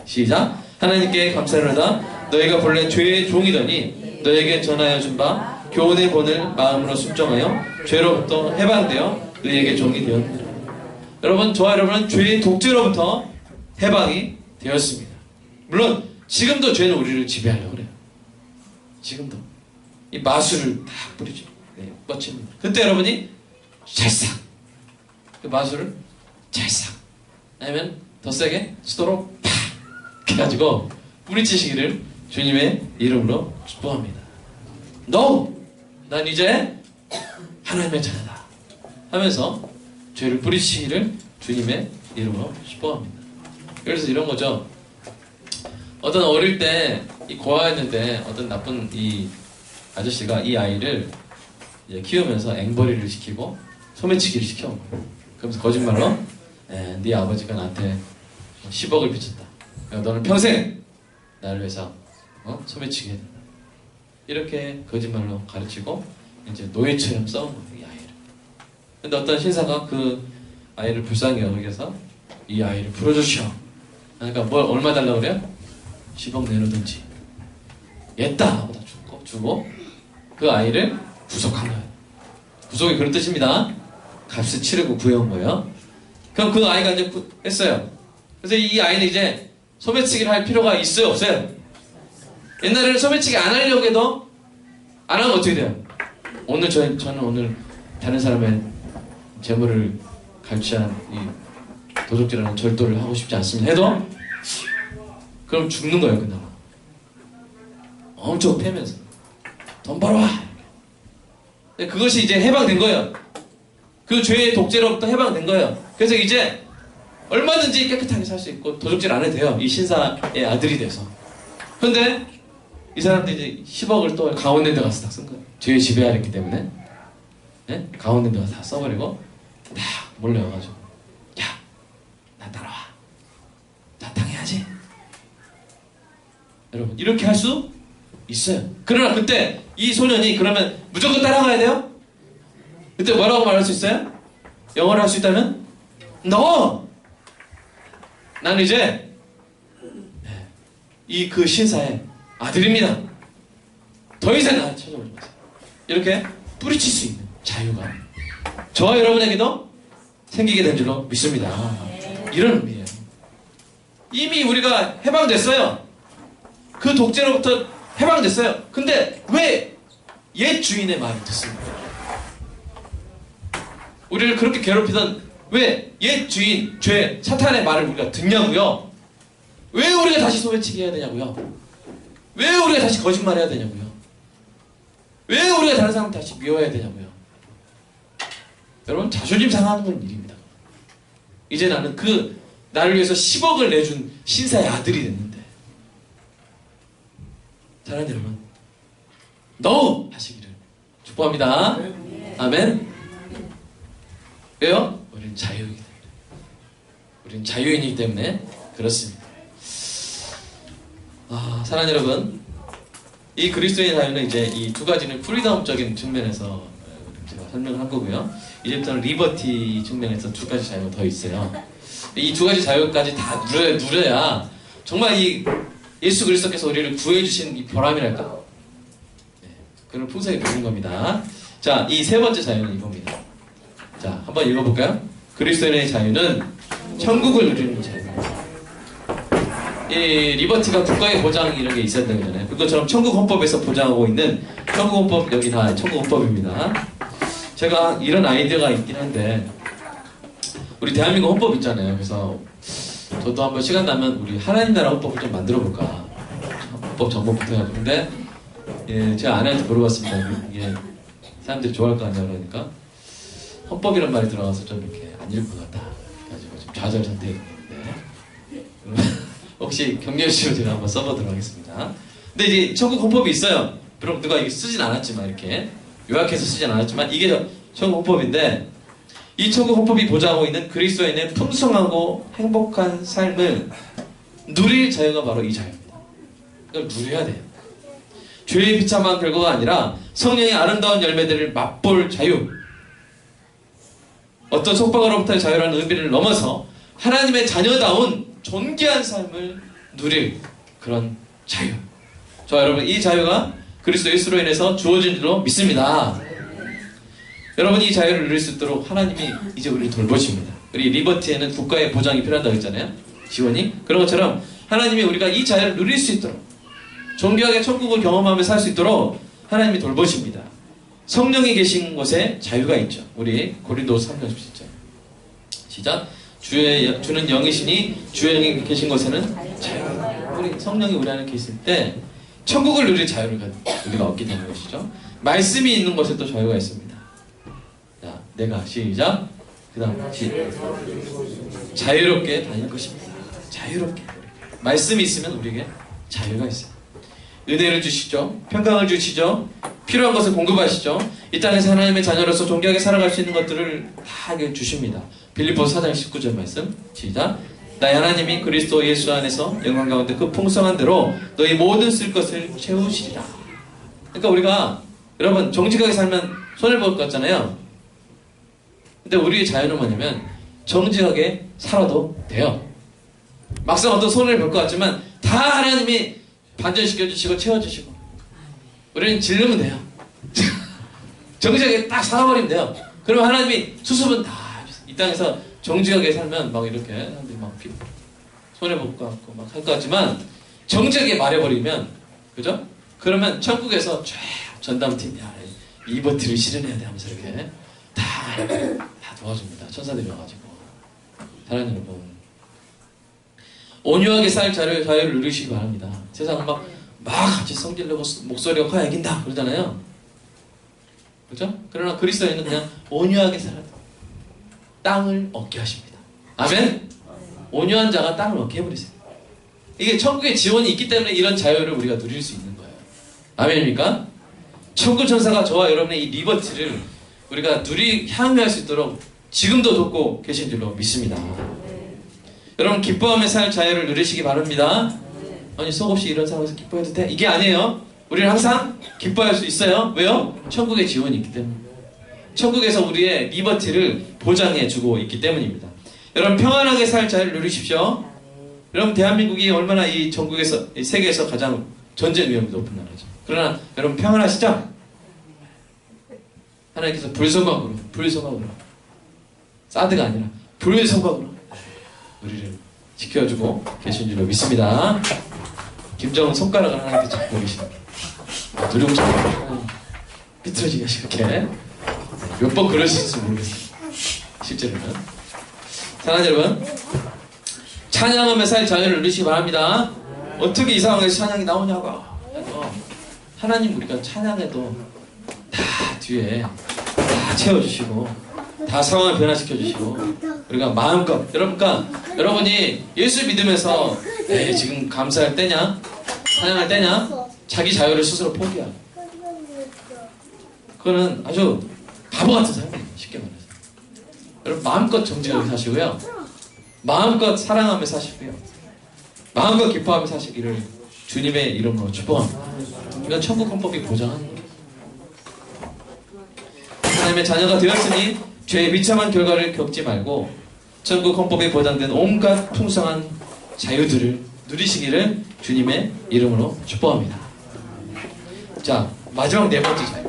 [SPEAKER 1] 시작. 하나님께 감사하리로다. 너희가 본래 죄의 종이더니 너에게 전하여 준 바 교훈의 본을 마음으로 순종하여 죄로부터 해방되어 너희에게 종이 되었느니라. 여러분, 저와 여러분은 죄의 독재로부터 해방이 되었습니다. 물론 지금도 죄는 우리를 지배하려고 그래요. 지금도 이 마술을 다 뿌리죠. 네, 뻗칩니다. 그때 여러분이 찰싹 그 마술을 찰싹 아니면 더 세게 수도로 팍 해가지고 뿌리치시기를 주님의 이름으로 축복합니다. No! 난 이제 하나님의 자녀다 하면서 죄를 뿌리치기를 주님의 이름으로 축복합니다. 그래서 이런 거죠. 어떤 어릴 때 이 고아였는데 어떤 나쁜 이 아저씨가 이 아이를 이제 키우면서 앵벌이를 시키고 소매치기를 시켜. 그러면서 거짓말로 네 아버지가 나한테 10억을 빚었다. 그러니까 너는 평생 나를 위해서 소매치기 해야 된다. 이렇게 거짓말로 가르치고 이제 노예처럼 써온 거예요, 이 아이를. 근데 어떤 신사가 그 아이를 불쌍히 여겨서 이 아이를 풀어주시오. 그러니까 뭘 얼마 달라고 그래요? 10억 내놓든지. 옛다 하고 다 주고 그 아이를 구속한 거예요. 구속이 그런 뜻입니다. 값을 치르고 구해온 거예요. 그럼 그 아이가 이제 했어요. 그래서 이 아이는 이제 소매치기를 할 필요가 있어요, 없어요? 옛날에는 소매치기 안 하려고 해도 안 하면 어떻게 돼요? 오늘 저는 오늘 다른 사람의 재물을 갈취한 이 도둑질하는 절도를 하고 싶지 않습니다 해도 그럼 죽는 거예요, 그나마. 엄청 패면서 돈 벌어와. 그것이 이제 해방된 거예요. 그 죄의 독재로부터 해방된 거예요. 그래서 이제 얼마든지 깨끗하게 살 수 있고 도둑질 안 해도 돼요. 이 신사의 아들이 돼서. 근데 이 사람들이 이제 10억을 또 강원랜드 가서 다 쓴 거예요. 죄의 지배하려 했기 때문에. 네? 강원랜드 가서 다 써버리고 딱 몰려와가지고 야, 나 따라와. 나 당해야지. 여러분 이렇게 할 수 있어요. 그러나 그때 이 소년이 그러면 무조건 따라가야 돼요? 그때 뭐라고 말할 수 있어요? 영어를 할 수 있다면? No! 나는 이제 이 그 신사의 아들입니다. 더 이상 나를 찾아오지 마세요. 이렇게 뿌리칠 수 있는 자유가 저와 여러분에게도 생기게 된 줄로 믿습니다. 이런 의미예요. 이미 우리가 해방됐어요. 그 독재로부터 해방됐어요. 근데 왜 옛 주인의 말을 듣습니까? 우리를 그렇게 괴롭히던 왜 옛 주인, 죄, 사탄의 말을 우리가 듣냐고요? 왜 우리가 다시 소매치기 해야 되냐고요? 왜 우리가 다시 거짓말 해야 되냐고요? 왜 우리가 다른 사람 다시 미워해야 되냐고요? 여러분 자존심 상하는 일입니다. 이제 나는 그 나를 위해서 10억을 내준 신사의 아들이 됐는데 사랑하는 여러분 NO! 하시기를 축복합니다. 아멘. 왜요? 우리는 자유이기 때문에. 우리는 자유인이기 때문에 그렇습니다. 사랑하는 여러분, 이 그리스도인의 자유는 이제 이 두 가지는 프리덤적인 측면에서 제가 설명을 한 거고요. 이제부터는 리버티 측면에서 두 가지 자유가 더 있어요. 이 두 가지 자유까지 다 누려야 정말 이 예수 그리스도께서 우리를 구해주신 이 보람이랄까? 네, 그런 풍성이 되는 겁니다. 자, 이 세 번째 자유는 이겁니다. 자, 한번 읽어볼까요? 그리스도인의 자유는 천국을 누리는 자유입니다. 이 리버티가 국가의 보장 이런 게 있어야 되잖아요. 그것처럼 천국 헌법에서 보장하고 있는 천국 헌법, 여기 다 천국 헌법입니다. 제가 이런 아이디어가 있긴 한데 우리 대한민국 헌법 있잖아요. 그래서 저도 한번 시간 나면 우리 하나님 나라 헌법을 좀 만들어 볼까. 헌법 전문부터 해가지고. 근데 예, 제가 아내한테 물어봤습니다. 이게 사람들이 좋아할 거 아니야 그러니까 헌법이란 말이 들어가서 좀 이렇게 안 읽을 것 같다. 그래가지고 좀 좌절 상태에 있는데 혹시 격려해주시면 제가 한번 써보도록 하겠습니다. 근데 이제 천국 헌법이 있어요. 그럼 누가 이게 쓰진 않았지만 이렇게 요약해서 쓰진 않았지만 이게 천국 헌법인데 이 천국 헌법이 보장하고 있는 그리스도인의 풍성하고 행복한 삶을 누릴 자유가 바로 이 자유입니다. 그걸 누려야 돼요. 죄의 비참한 결과가 아니라 성령의 아름다운 열매들을 맛볼 자유. 어떤 속박으로부터의 자유라는 의미를 넘어서 하나님의 자녀다운 존귀한 삶을 누릴 그런 자유. 저 여러분 이 자유가 그리스도 예수로 인해서 주어진 줄로 믿습니다. 여러분이 이 자유를 누릴 수 있도록 하나님이 이제 우리를 돌보십니다. 우리 리버티에는 국가의 보장이 필요하다고 했잖아요. 지원이. 그런 것처럼 하나님이 우리가 이 자유를 누릴 수 있도록 존귀하게 천국을 경험하며 살 수 있도록 하나님이 돌보십니다. 성령이 계신 곳에 자유가 있죠. 우리 고린도서 3장 17절 시작. 주는 영이시니 주의 영이 계신 곳에는 자유가. 우리 성령이 우리 안에 계실 때 천국을 누릴 자유를 우리가 얻게 되는 것이죠. 말씀이 있는 곳에 또 자유가 있습니다. 자, 내가 시작. 그 다음 자유롭게 다닐 것입니다. 자유롭게. 말씀이 있으면 우리에게 자유가 있어요. 은혜를 주시죠. 평강을 주시죠. 필요한 것을 공급하시죠. 이 땅에서 하나님의 자녀로서 존귀하게 살아갈 수 있는 것들을 다 주십니다. 빌립보서 4장 19절 말씀 시작. 나의 하나님이 그리스도 예수 안에서 영광 가운데 그 풍성한 대로 너희 모든 쓸 것을 채우시리라. 그러니까 우리가 여러분 정직하게 살면 손해볼 것 같잖아요. 근데 우리의 자유는 뭐냐면 정직하게 살아도 돼요. 막상 어떤 손해를 볼 것 같지만 다 하나님이 반전시켜주시고 채워주시고 우리는 질르면 돼요. 정직하게 딱 살아버리면 돼요. 그러면 하나님이 수습은 다 이 땅에서 정직하게 살면 막 이렇게 사람들이 막 손해볼 것 같고 막 할 것 같지만 정직하게 말해버리면 그죠? 그러면 천국에서 쫙 전담팀 야 리버티를 실현해야 돼 하면서 이렇게 다 도와줍니다. 천사들이 와가지고. 사랑하는 여러분, 온유하게 살 자유를 누리시기 바랍니다. 세상은 막 같이 성질내고 목소리가 커야 이긴다 그러잖아요. 그렇죠? 그러나 그리스도인은 그냥 온유하게 살아도 땅을 얻게 하십니다. 아멘? 온유한 자가 땅을 얻게 해버리세요. 이게 천국의 지원이 있기 때문에 이런 자유를 우리가 누릴 수 있는 거예요. 아멘입니까? 천국 천사가 저와 여러분의 이 리버티를 우리가 향유할 수 있도록 지금도 돕고 계신 줄로 믿습니다. 여러분 기뻐하며 살 자유를 누리시기 바랍니다. 아니 속없이 이런 상황에서 기뻐해도 돼? 이게 아니에요. 우리는 항상 기뻐할 수 있어요. 왜요? 천국의 지원이 있기 때문에. 천국에서 우리의 리버티를 보장해주고 있기 때문입니다. 여러분 평안하게 살 자유를 누리십시오. 여러분 대한민국이 얼마나 이 전국에서 이 세계에서 가장 전쟁 위험이 높은 나라죠. 그러나 여러분 평안하시죠? 하나님께서 불성각으로 사드가 아니라 불성각으로 우리를 지켜주고 계신 줄로 믿습니다. 김정은 손가락을 하나님께 잡고 계십니다. 누르고 잡고 삐뚤어지게 이렇게 몇 번 그러실지 모르겠어요. 실제로는. 사랑하는 여러분, 찬양하며 살 자유를 누리시기 바랍니다. 어떻게 이 상황에서 찬양이 나오냐고. 하나님 우리가 찬양해도 다 뒤에 다 채워주시고 다 상황을 변화시켜주시고 우리가 마음껏 여러분이 예수 믿으면서 지금 감사할 때냐 찬양할 때냐 자기 자유를 스스로 포기하고 그거는 아주 바보 같은 삶이에요. 쉽게 말해서 여러분 마음껏 정직하게 사시고요 마음껏 사랑하며 사시고요 마음껏 기뻐하며 사시기를 주님의 이름으로 축복합니다. 이건 천국 헌법이 보장하는 거예요. 하나님의 자녀가 되었으니 죄의 비참한 결과를 겪지 말고 천국 헌법에 보장된 온갖 풍성한 자유들을 누리시기를 주님의 이름으로 축복합니다. 자, 마지막 네 번째 자유.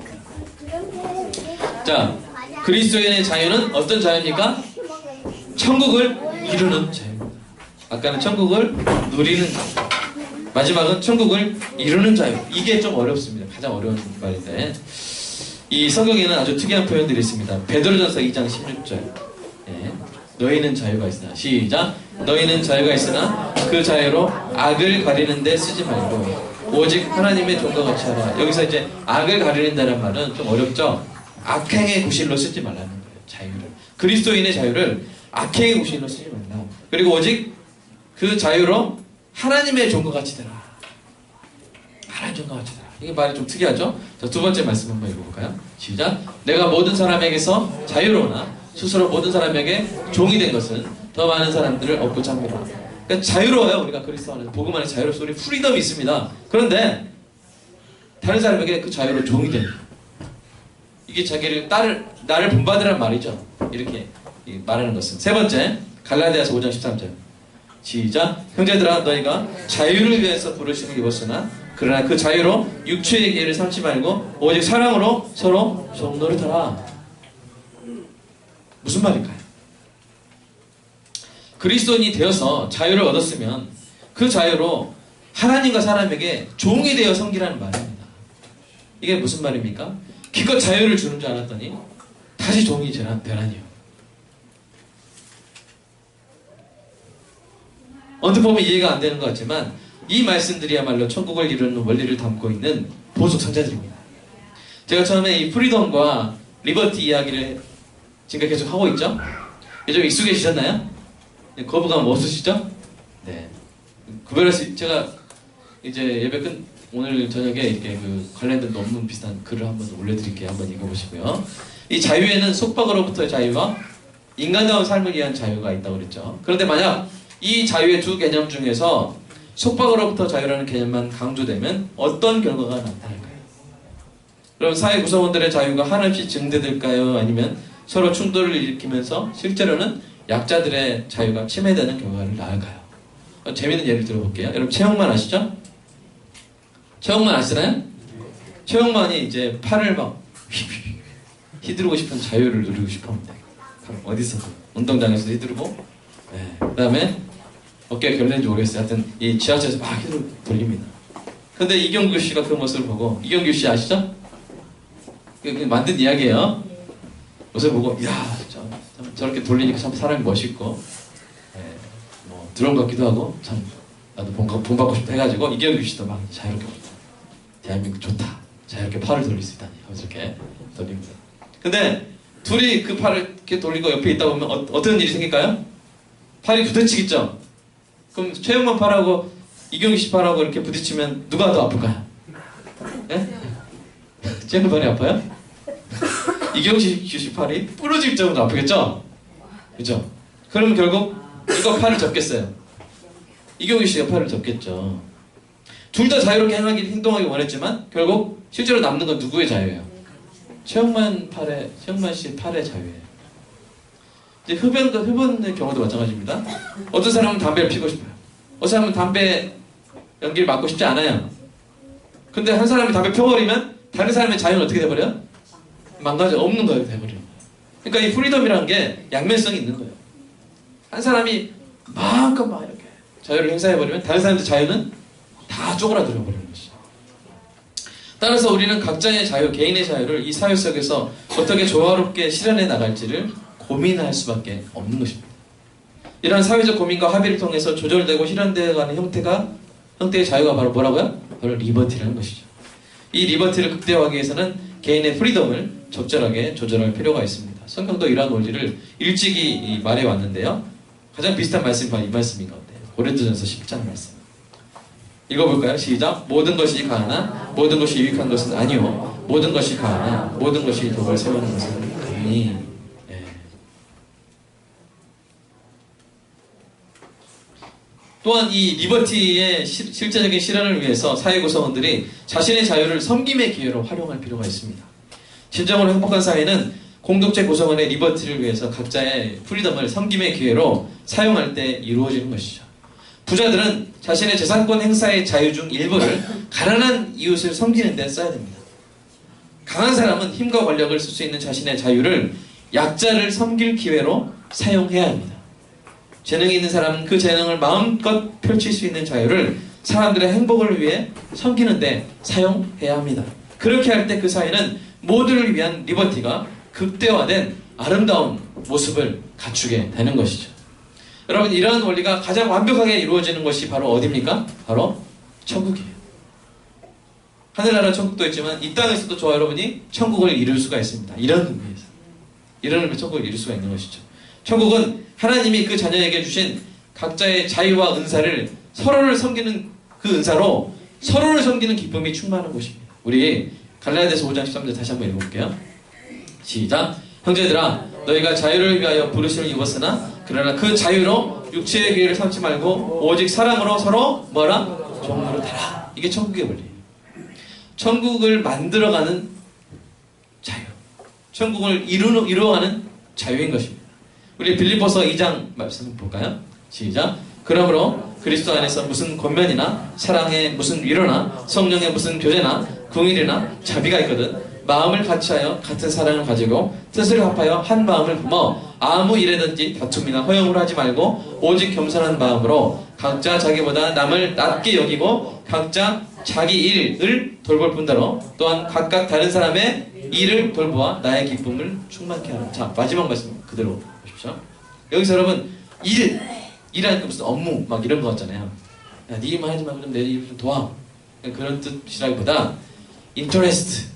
[SPEAKER 1] 자, 그리스도인의 자유는 어떤 자유입니까? 천국을 이루는 자유입니다. 아까는 천국을 누리는 자유. 마지막은 천국을 이루는 자유. 이게 좀 어렵습니다. 가장 어려운 말인데 이 성경에는 아주 특이한 표현들이 있습니다. 베드로전서 2장 16절. 너희는 자유가 있으나 시작. 너희는 자유가 있으나 그 자유로 악을 가리는 데 쓰지 말고 오직 하나님의 종과 같이 하라. 여기서 이제 악을 가리는다는 말은 좀 어렵죠. 악행의 구실로 쓰지 말라는 거예요. 자유를. 그리스도인의 자유를 악행의 구실로 쓰지 말라. 그리고 오직 그 자유로 하나님의 종과 같이 되라. 하나님의 종과 같이 되라. 이게 말이 좀 특이하죠? 자, 두 번째 말씀 한번 읽어볼까요? 시작. 내가 모든 사람에게서 자유로우나 스스로 모든 사람에게 종이 된 것은 더 많은 사람들을 얻고자 합니다. 그러니까 자유로워요. 우리가 그리스도 안에서 복음 안에 자유로서 우리 프리덤이 있습니다. 그런데 다른 사람에게 그 자유로 종이 됩니다. 이게 나를 본받으란 말이죠. 이렇게 말하는 것은. 세 번째, 갈라디아서 5장 13절. 시작. 형제들아 너희가 자유를 위해서 부르심을 입었으나 그러나 그 자유로 육체의 기회를 삼지 말고 오직 사랑으로 서로 종노릇하라. 무슨 말일까요? 그리스도인이 되어서 자유를 얻었으면 그 자유로 하나님과 사람에게 종이 되어 섬기라는 말입니다. 이게 무슨 말입니까? 기껏 자유를 주는 줄 알았더니 다시 종이 되라니요. 언뜻 보면 이해가 안 되는 것 같지만 이 말씀들이야말로 천국을 이루는 원리를 담고 있는 보석 상자들입니다. 제가 처음에 이 프리덤과 리버티 이야기를 지금 계속 하고 있죠? 좀 익숙해지셨나요? 거부감 없으시죠? 네. 구별할 수, 제가 이제 예배 끝 오늘 저녁에 이렇게 그 관련된 논문 비슷한 글을 한번 올려드릴게요. 한번 읽어보시고요. 이 자유에는 속박으로부터의 자유와 인간다운 삶을 위한 자유가 있다고 그랬죠. 그런데 만약 이 자유의 두 개념 중에서 속박으로부터 자유라는 개념만 강조되면 어떤 결과가 나타날까요? 그럼 사회 구성원들의 자유가 한없이 증대될까요? 아니면 서로 충돌을 일으키면서 실제로는 약자들의 자유가 침해되는 결과를 낳을까요? 재미있는 예를 들어볼게요. 여러분 최영만 아시죠? 최영만 아시나요? 최영만이 이제 팔을 막 휘두르고 싶은 자유를 누리고 싶었는데 어디서도 운동장에서도 휘두르고 그 다음에 어깨가 결린지 모르겠어요. 하여튼 이 지하철에서 막 휘두르고 돌립니다. 근데 이경규 씨가 그 모습을 보고 이경규 씨 아시죠? 만든 이야기예요. 모습을 보고 이야 저렇게 돌리니까 참 사람이 멋있고 뭐 드럼 같기도 하고 참 나도 본받고 싶다 해가지고 이경규 씨도 막 자유롭게 대한민국 좋다 자유롭게 팔을 돌릴 수 있다니 하면서 이렇게 돌립니다. 근데 둘이 그 팔을 이렇게 돌리고 옆에 있다 보면 어떤 일이 생길까요? 팔이 부딪히겠죠? 그럼 최영만 팔하고 이경규 씨 팔하고 이렇게 부딪히면 누가 더 아플까요? 예? 최영만 팔이 아파요? 이경규 씨 팔이 부러질 정도로 아프겠죠? 그죠? 그러면 결국 누가 팔을 접겠어요? 이경규 씨가 팔을 접겠죠. 둘 다 자유롭게 행동하기 원했지만 결국 실제로 남는 건 누구의 자유예요? 최영만 씨 팔의 자유예요. 이제 흡연의 경우도 마찬가지입니다. 어떤 사람은 담배를 피우고 싶어요. 어떤 사람은 담배 연기를 맡고 싶지 않아요. 근데 한 사람이 담배 펴버리면 다른 사람의 자유는 어떻게 돼버려요? 망가져 없는 거예요. 돼버려요. 그러니까 이 프리덤이라는 게 양면성이 있는 거예요. 한 사람이 마음껏 막 이렇게 자유를 행사해버리면 다른 사람들 자유는 다 쪼그라들어 버리는 것이죠. 따라서 우리는 각자의 자유, 개인의 자유를 이 사회 속에서 어떻게 조화롭게 실현해 나갈지를 고민할 수밖에 없는 것입니다. 이러한 사회적 고민과 합의를 통해서 조절되고 실현되어가는 형태의 자유가 바로 뭐라고요? 바로 리버티라는 것이죠. 이 리버티를 극대화하기 위해서는 개인의 프리덤을 적절하게 조절할 필요가 있습니다. 성경도 이러한 원리를 일찍이 말해왔는데요. 가장 비슷한 말씀이 바로 이 말씀인 것 같아요. 고린도전서 10장 말씀. 읽어볼까요? 시작. 모든 것이 가하나 모든 것이 유익한 것은 아니요 모든 것이 가하나 모든 것이 덕을 세우는 것은 아니. 또한 이 리버티의 실제적인 실현을 위해서 사회 구성원들이 자신의 자유를 섬김의 기회로 활용할 필요가 있습니다. 진정으로 행복한 사회는 공동체 구성원의 리버티를 위해서 각자의 프리덤을 섬김의 기회로 사용할 때 이루어지는 것이죠. 부자들은 자신의 재산권 행사의 자유 중 일부를 가난한 이웃을 섬기는 데 써야 됩니다. 강한 사람은 힘과 권력을 쓸 수 있는 자신의 자유를 약자를 섬길 기회로 사용해야 합니다. 재능이 있는 사람은 그 재능을 마음껏 펼칠 수 있는 자유를 사람들의 행복을 위해 섬기는 데 사용해야 합니다. 그렇게 할 때 그 사회는 모두를 위한 리버티가 극대화된 아름다운 모습을 갖추게 되는 것이죠. 여러분 이러한 원리가 가장 완벽하게 이루어지는 것이 바로 어디입니까? 바로 천국이에요. 하늘나라 천국도 있지만 이 땅에서도 저와 여러분이 천국을 이룰 수가 있습니다. 이런 의미에서. 이런 의미에서 천국을 이룰 수가 있는 것이죠. 천국은 하나님이 그 자녀에게 주신 각자의 자유와 은사를 서로를 섬기는 그 은사로 서로를 섬기는 기쁨이 충만한 곳입니다. 우리 갈라디아서 5장 13절 다시 한번 읽어볼게요. 시작. 형제들아 너희가 자유를 위하여 부르심을 입었으나 그러나 그 자유로 육체의 기회를 삼지 말고 오직 사랑으로 서로 뭐라? 종노릇하라. 이게 천국의 원리예요. 천국을 만들어가는 자유, 천국을 이루어가는 자유인 것입니다. 우리 빌립보서 2장 말씀 볼까요? 시작. 그러므로 그리스도 안에서 무슨 권면이나 사랑의 무슨 위로나 성령의 무슨 교제나 긍휼이나 자비가 있거든 마음을 같이하여 같은 사랑을 가지고 뜻을 합하여 한 마음을 품어 아무 일에든지 다툼이나 허용을 하지 말고 오직 겸손한 마음으로 각자 자기보다 남을 낮게 여기고 각자 자기 일을 돌볼 뿐더러 또한 각각 다른 사람의 일을 돌보아 나의 기쁨을 충만케 하라. 자, 마지막 말씀 그대로 보십시오. 여기서 여러분 일하니까 무슨 업무 막 이런 거 같잖아요. 야, 네 일만 하지 말고 좀 내 일 좀 도와. 그런 뜻이라기보다 interest,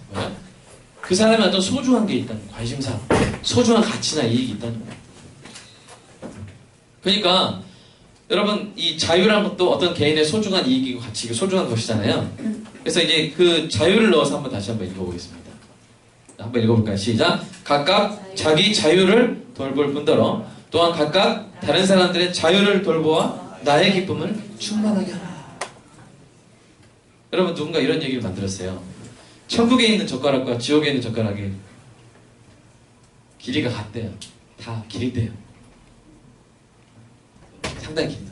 [SPEAKER 1] 그 사람이 어떤 소중한 게 있다는 거예요. 관심사, 소중한 가치나 이익이 있다는 거예요. 그러니까 여러분 이 자유란 것도 어떤 개인의 소중한 이익이고 가치이고 소중한 것이잖아요. 그래서 이제 그 자유를 넣어서 다시 한번 읽어보겠습니다. 한번 읽어볼까요? 시작. 각각 자기 자유를 돌볼 뿐더러 또한 각각 다른 사람들의 자유를 돌보아 나의 기쁨을 충만하게 하라. 여러분 누군가 이런 얘기를 만들었어요. 천국에 있는 젓가락과 지옥에 있는 젓가락이 길이가 같대요. 다 길이대요. 상당히 길다.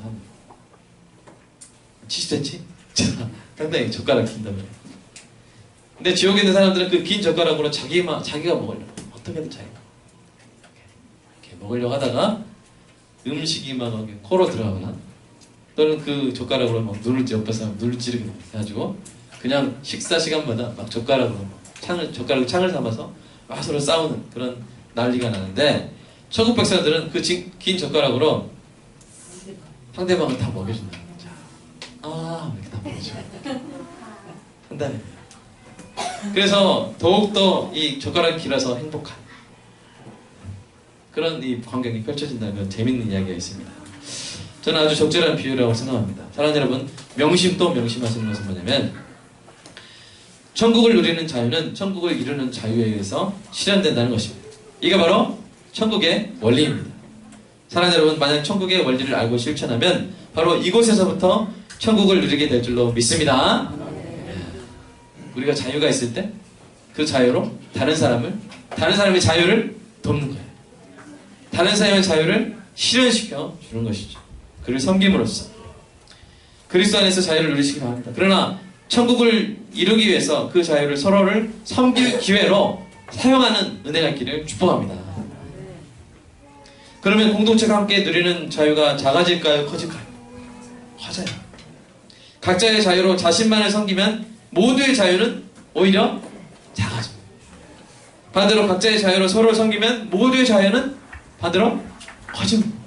[SPEAKER 1] 70cm? 상당히 젓가락 긴다며. 근데 지옥에 있는 사람들은 그 긴 젓가락으로 자기가 먹으려고 어떻게든 자기가 이렇게 먹으려고 하다가 음식이 막 코로 들어가거나 또는 그 젓가락으로 막 옆에서 눈을 찌르게 해가지고 그냥 식사 시간마다 막 젓가락으로 젓가락으로 창을 삼아서 막 서로 싸우는 그런 난리가 나는데 천국 백성들은 그 긴 젓가락으로 상대방을 다 먹여준다. 이렇게 다 먹여줘. 한다네. 그래서 더욱더 이 젓가락이 길어서 행복한 그런 이 광경이 펼쳐진다는 재밌는 이야기가 있습니다. 저는 아주 적절한 비유라고 생각합니다. 사랑하는 여러분, 명심 명심하시는 것은 뭐냐면 천국을 누리는 자유는 천국을 이루는 자유에 의해서 실현된다는 것입니다. 이게 바로 천국의 원리입니다. 사랑하는 여러분, 만약 천국의 원리를 알고 실천하면 바로 이곳에서부터 천국을 누리게 될 줄로 믿습니다. 우리가 자유가 있을 때 그 자유로 다른 사람의 자유를 돕는 거예요. 다른 사람의 자유를 실현시켜 주는 것이죠. 그를 섬김으로써 그리스도 안에서 자유를 누리시기 바랍니다. 그러나 천국을 이루기 위해서 그 자유를 서로를 섬길 기회로 사용하는 은혜가 있기를 축복합니다. 그러면 공동체가 함께 누리는 자유가 작아질까요? 커질까요? 커져요. 각자의 자유로 자신만을 섬기면 모두의 자유는 오히려 작아집니다. 반대로 각자의 자유로 서로를 섬기면 모두의 자유는 반대로 커집니다.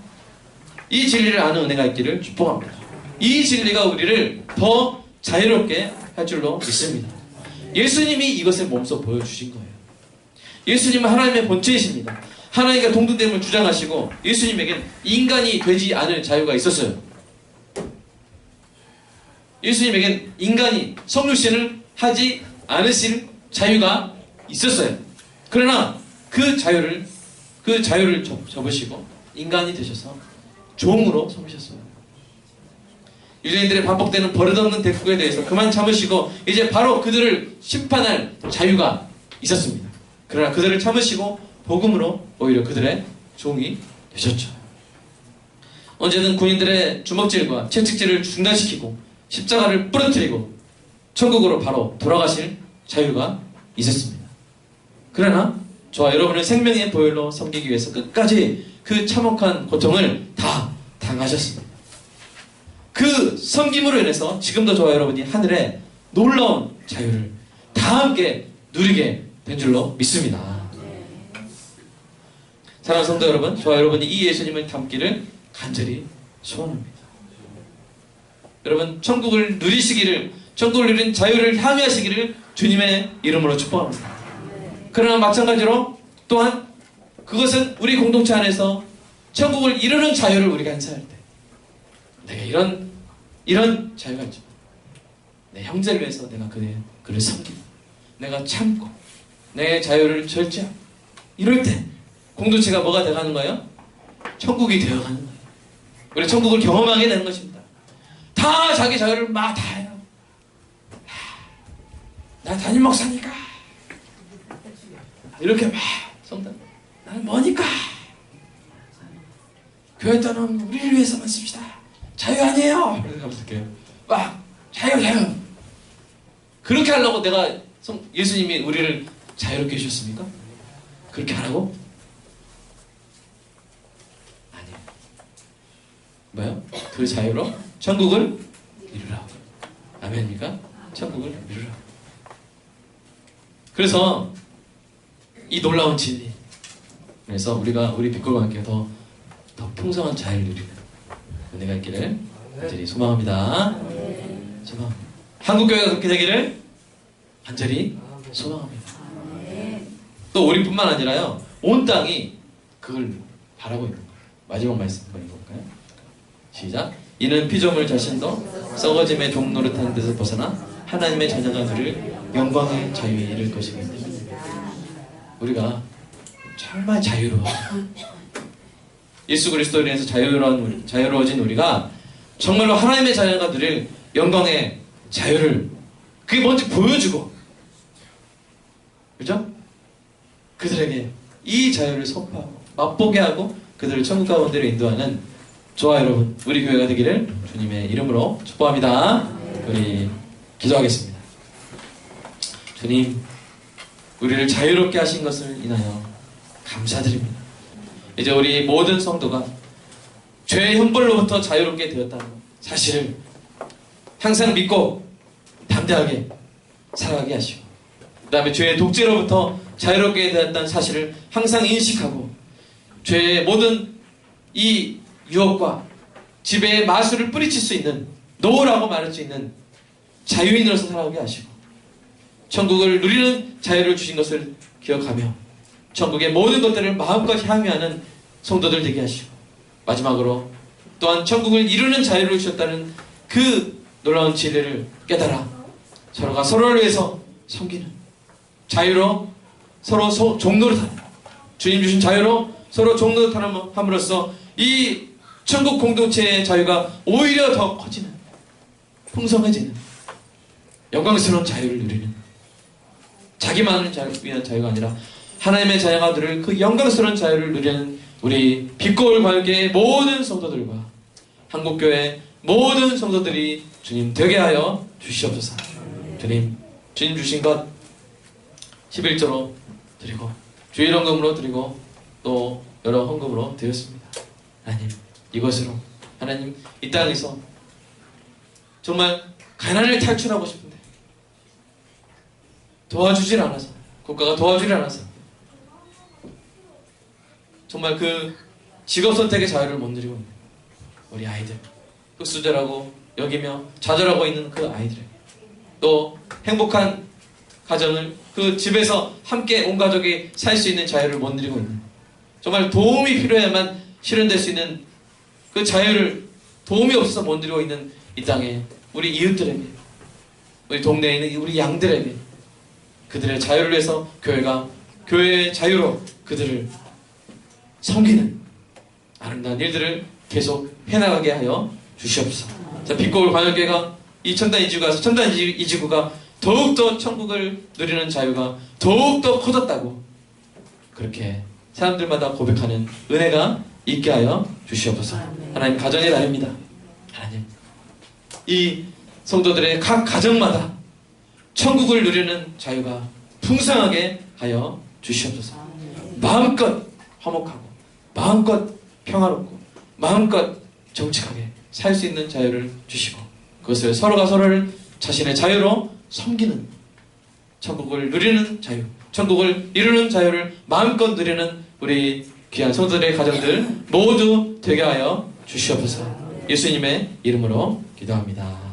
[SPEAKER 1] 이 진리를 아는 은혜가 있기를 축복합니다. 이 진리가 우리를 더 자유롭게 할 줄로 믿습니다. 예수님이 이것을 몸소 보여주신 거예요. 예수님은 하나님의 본체이십니다. 하나님과 동등됨을 주장하시고 예수님에겐 인간이 되지 않을 자유가 있었어요. 예수님에겐 인간이 성육신을 하지 않으실 자유가 있었어요. 그러나 그 자유를 접으시고 인간이 되셔서 종으로 섬기셨어요. 유대인들의 반복되는 버릇없는 대국에 대해서 그만 참으시고 이제 바로 그들을 심판할 자유가 있었습니다. 그러나 그들을 참으시고 복음으로 오히려 그들의 종이 되셨죠. 언제든 군인들의 주먹질과 채찍질을 중단시키고 십자가를 부러뜨리고 천국으로 바로 돌아가실 자유가 있었습니다. 그러나 저와 여러분을 생명의 보혈로 섬기기 위해서 끝까지 그 참혹한 고통을 다 당하셨습니다. 그 섬김으로 인해서 지금도 저와 여러분이 하늘의 놀라운 자유를 다 함께 누리게 된 줄로 믿습니다. 사랑하는 성도 여러분, 저와 여러분이 이 예수님을 닮기를 간절히 소원합니다. 여러분, 천국을 누리는 자유를 향유하시기를 주님의 이름으로 축복합니다. 그러나 마찬가지로 또한 그것은 우리 공동체 안에서 천국을 이루는 자유를 우리가 행사할 때 내가 이런 자유가 있죠. 내 형제를 위해서 내가 그를 섬기고 내가 참고 내 자유를 절제하고 이럴 때 공동체가 뭐가 되어가는 거예요? 천국이 되어가는 거예요. 우리 천국을 경험하게 되는 것입니다. 다 자기 자유를 막 다 해요. 나 담임 목사니까 이렇게 막 성당 나는 뭐니까 교회 돈은 우리를 위해서만 씁시다. 자유 아니에요. 이렇게 막 자유 그렇게 하려고 내가 예수님이 우리를 자유롭게 해주셨습니까? 그렇게 하라고? 아니에요. 뭐요? 그 자유로 천국을 이루라고. 아멘입니까? 천국을 이루라고. 그래서 이 놀라운 진리, 그래서 우리 빛과 함께 더 풍성한 자유를 누리는 은혜가 있기를 간절히 소망합니다. 소망합니다. 한국교회가 그렇게 되기를 간절히 소망합니다. 또 우리뿐만 아니라요, 온 땅이 그걸 바라고 있는 거예요. 마지막 말씀 한번 읽어볼까요? 시작. 이는 피조물 자신도 썩어짐의 종노릇하는 데서 벗어나 하나님의 자녀가 누릴 영광의 자유에 이를 것이기 때문에 우리가 정말 자유로워. 예수 그리스도로 인해서 자유로워진 우리가 정말로 하나님의 자녀가 누릴 영광의 자유를 그게 뭔지 보여주고, 그죠? 그들에게 이 자유를 선포하고 맛보게 하고 그들을 천국 가운데로 인도하는 저와 여러분, 우리 교회가 되기를 주님의 이름으로 축복합니다. 우리 기도하겠습니다. 주님, 우리를 자유롭게 하신 것을 인하여 감사드립니다. 이제 우리 모든 성도가 죄의 형벌로부터 자유롭게 되었다는 사실을 항상 믿고 담대하게 살아가게 하시고, 그 다음에 죄의 독재로부터 자유롭게 되었다는 사실을 항상 인식하고, 죄의 모든 이 유혹과 지배의 마술을 뿌리칠 수 있는, 노라고 말할 수 있는 자유인으로서 살아가게 하시고, 천국을 누리는 자유를 주신 것을 기억하며 천국의 모든 것들을 마음껏 향유하는 성도들 되게 하시고, 마지막으로 또한 천국을 이루는 자유를 주셨다는 그 놀라운 진리를 깨달아 서로가 서로를 위해서 섬기는 자유로 서로 종노릇하는, 주님 주신 자유로 서로 종노릇함으로써 이 천국 공동체의 자유가 오히려 더 커지는, 풍성해지는 영광스러운 자유를 누리는, 자기만을 위한 자유가 아니라 하나님의 자녀가 누릴 그 영광스러운 자유를 누리는 우리 빛고울 관계의 모든 성도들과 한국교회 모든 성도들이 주님 되게 하여 주시옵소서. 주님 주신 것 11조로 드리고 주일 헌금으로 드리고 또 여러 헌금으로 드렸습니다. 하나님, 이것으로 하나님 이 땅에서 정말 가난을 탈출하고 싶은데 도와주질 않아서, 국가가 도와주질 않아서 정말 그 직업 선택의 자유를 못 누리고 있는 우리 아이들, 흑수저라고 여기며 좌절하고 있는 그 아이들에게, 또 행복한 가정을, 그 집에서 함께 온 가족이 살 수 있는 자유를 못 누리고 있는, 정말 도움이 필요해야만 실현될 수 있는 그 자유를 도움이 없어서 못 누리고 있는 이 땅에 우리 이웃들에게, 우리 동네에 있는 우리 양들에게 그들의 자유를 위해서 교회가 교회의 자유로 그들을 섬기는 아름다운 일들을 계속 해나가게 하여 주시옵소서. 자, 빛고울 관현교회가 이 첨단 이지구가 더욱더 천국을 누리는 자유가 더욱더 커졌다고 그렇게 사람들마다 고백하는 은혜가 있게 하여 주시옵소서. 하나님, 가정의 날입니다. 하나님, 이 성도들의 각 가정마다 천국을 누리는 자유가 풍성하게 하여 주시옵소서. 마음껏 화목하고 마음껏 평화롭고 마음껏 정직하게 살 수 있는 자유를 주시고, 그것을 서로가 서로를 자신의 자유로 섬기는, 천국을 누리는 자유, 천국을 이루는 자유를 마음껏 누리는 우리 귀한 성도들의 가정들 모두 되게 하여 주시옵소서. 예수님의 이름으로 기도합니다.